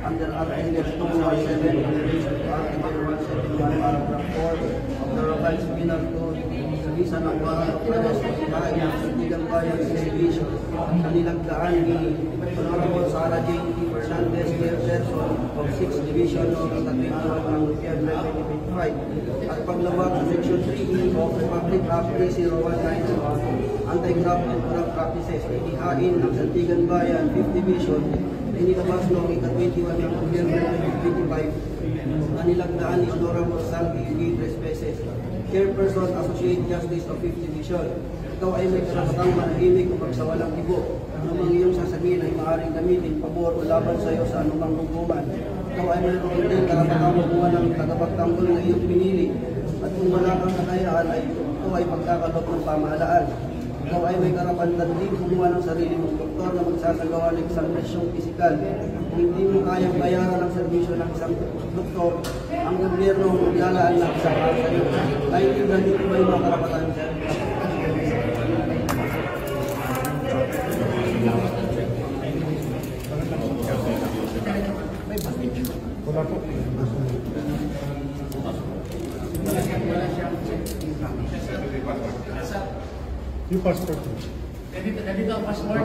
Under Article 217, Article 171, Paragraph 4 of the Revised Penal Code, sa bisa ng warrant of arrest o ihain ng Sandigan Bayan Division, kanilagdaan ni Honorable Sara Jane T. Fernandez, Chairperson of 6th Division of the 21 ng Rupiah 1955, at paglabag sa Section 3E of Republic Act 30192, Anti-Graft and Corrupt Practices, inihain ng Sandigan Bayan 5th Division inilabas noong ika-21 ng Nobyembre 2025 na nilagdaan ni Honorable Sandy V. Trespeces, Chairperson, Associate Justice of 5th Division. Ikaw ay may karapatang manahimik o pagsawalang tibo. Anumang iyong sasabihin ay maaaring gamitin pabor o laban sa iyo sa anumang hukuman. Ikaw ay mayroon din karapatang makuha ng tagapagtanggol na iyong pinili. At kung wala kang kakayaan ay ito ay pagkakalot ng pamahalaan. Ikaw ay may karapatan din kumuha ng sarili mong doktor na magsasagawa ng isang presyong pisikal. Kung hindi mo kayang bayaran ang serbisyo ng isang doktor, ang gobyerno ang maglalaan ng isang para sa iyo. Ay hindi ko ba yung mga karapatan, sir? Wala po. Yung passport. Nandito ang passport.